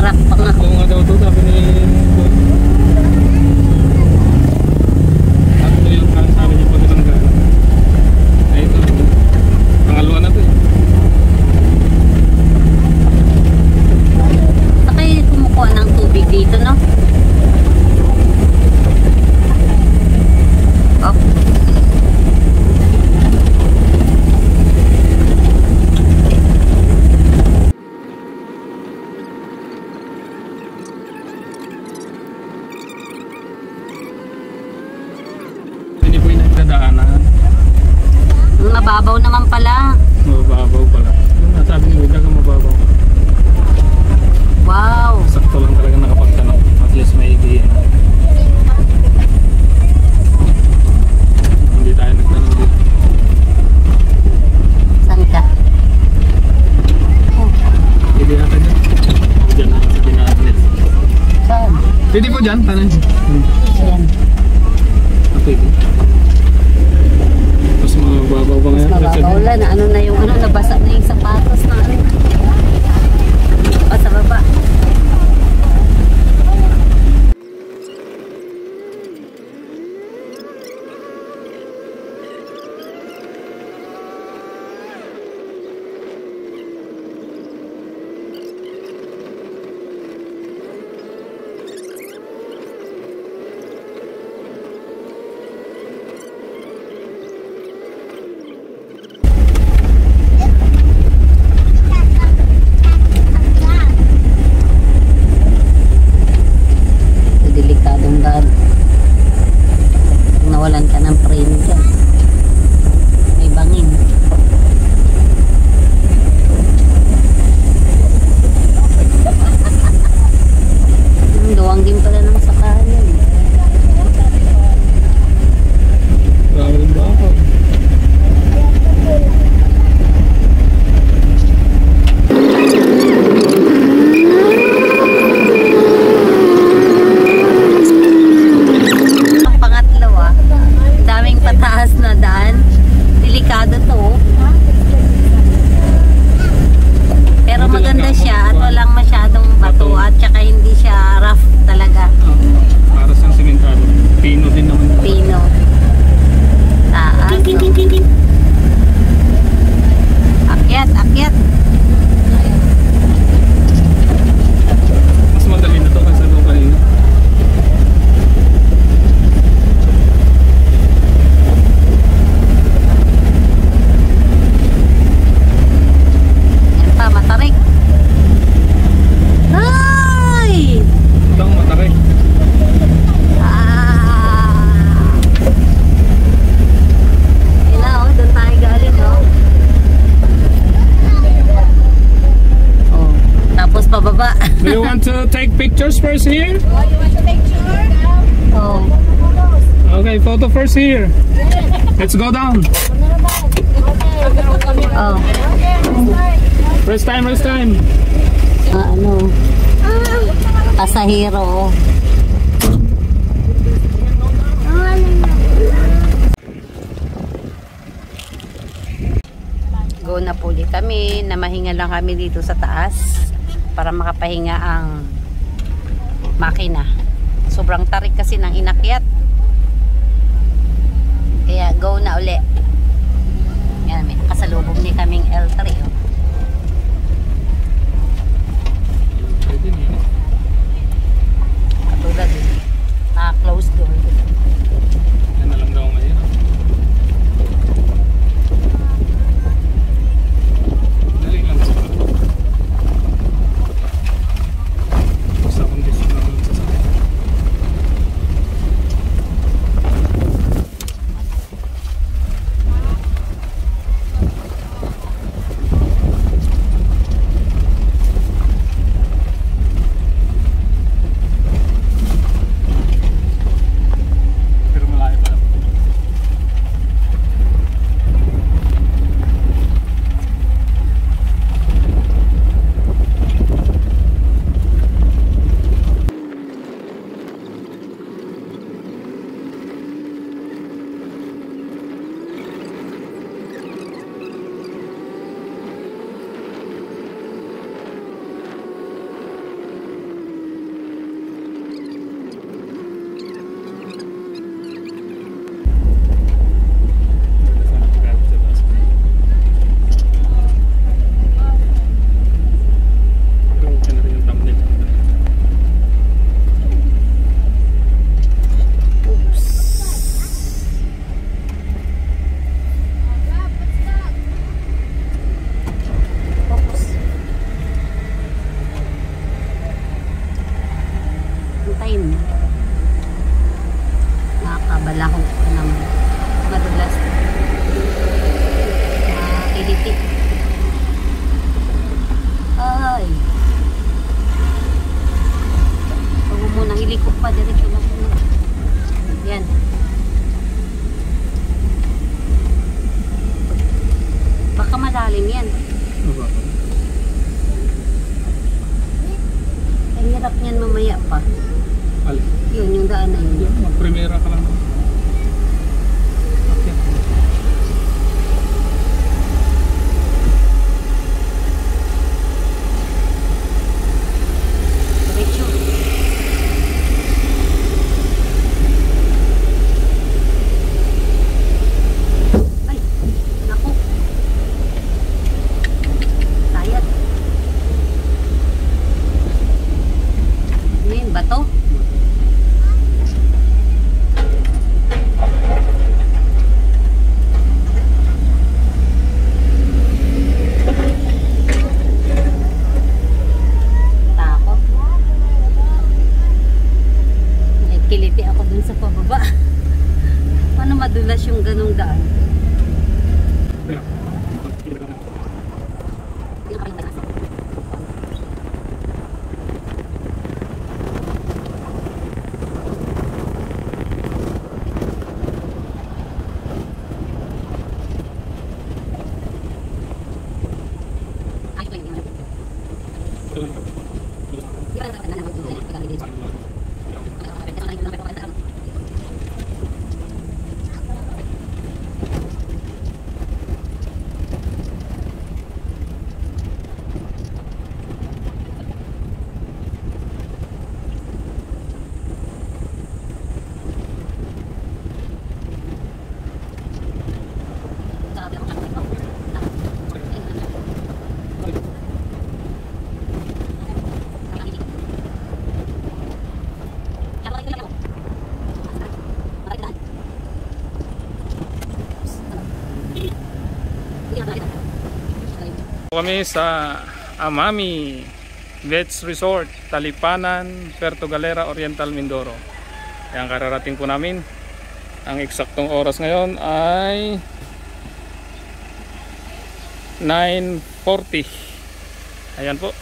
crack pa nga. Oo nga daw ito, sabi ni Boy. Ano yung sabi niya pag isang gala. Ay ito, pangalawa na ito eh. Saka kumukuha ng tubig dito, no? Oh. Hindi po yung nagdadaanan. Mababaw naman pala. Mababaw pala. Yung nasabi ni Wida kung mababaw. Wow. Sakto lang talaga nakapagtanong. At least may idea na. Hindi tayo nagtanong dito. Saan ka? Oh. Hindi natin dyan. Dyan na sa pinatlet. Saan? Pwede po dyan, tanan. Ayan. Okay. Tapos mababaw ba ngayon? Mababaw lang. Ano na yung ano, nabasa na yung sapatos na ano. Sa baba. Delikadong daan. Kung nawalan ka ng frame dyan, may bangin. Duwang din pala ng sakahan yun. Grabe rin ba ako? Pataas na daan. Delikado to. Pero maganda siya at walang masyadong bato at saka hindi siya rough talaga. Para sa simentado. Pino din naman. Pino. Taas. Akyat, akyat. Mas madali na to kasi doon kanina. Matarik. Ay! Itang matarik. Ila, oh, doon tayo galing, oh. Oh, tapos pababa. Do you want to take pictures first here? Oh, you want to take picture? Oh. Okay, photo first here. Let's go down. Oh. First time, first time. Ano? Pasahero. Go na po ulit kami. Namahinga lang kami dito sa taas para makapahinga ang makina. Sobrang tarik kasi ng inakyat. Kaya go na ulit. Yan, may nakasalubong ni kaming L3. Oh. Katulad eh. Naka-close door. Yan na lang daw ngayon. Dali lang sa sa kondisyon lang sa sasakyan. patayin mo. Nakabalahong ka naman. Madulas. Makakiliti. Ay. Huwag mo munang ilikot pa. Diretso lang mo. Yan. Baka malalim yan. Ang hirap niyan mamaya pa. Alin? Yun, yung daan na yun. Mag-primera ka lang. Okay. Diretso. Ay, naku. Sayat. Ano yun, bato? Takot. Kiliti ako dun sa pababa. Paano madulas yung ganong daan? Kami sa Amami Beach Resort, Talipanan, Puerto Galera, Oriental, Mindoro. Ayan, kararating po namin. Ang eksaktong oras ngayon ay 9:40. Ayan po.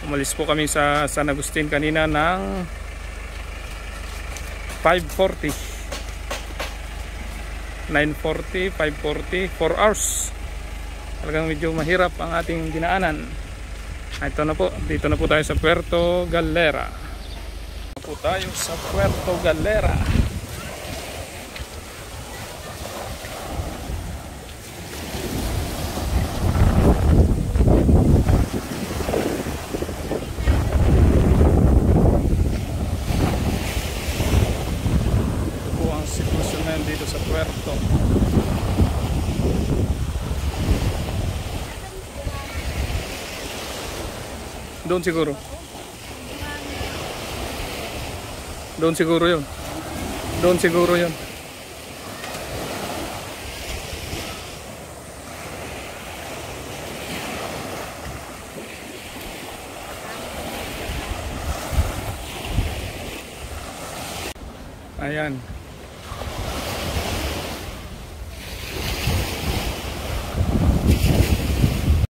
Umalis po kami sa San Agustin kanina ng 5:40. 9:40, 5:40, 4 hours. Talagang medyo mahirap ang ating dinaanan. Ito na po, dito na po tayo sa Puerto Galera. Dito po tayo sa Puerto Galera. Ito po ang sitwasyon ngayon dito sa Puerto. Doon siguro. Doon siguro yun. Doon siguro yun. Ayan.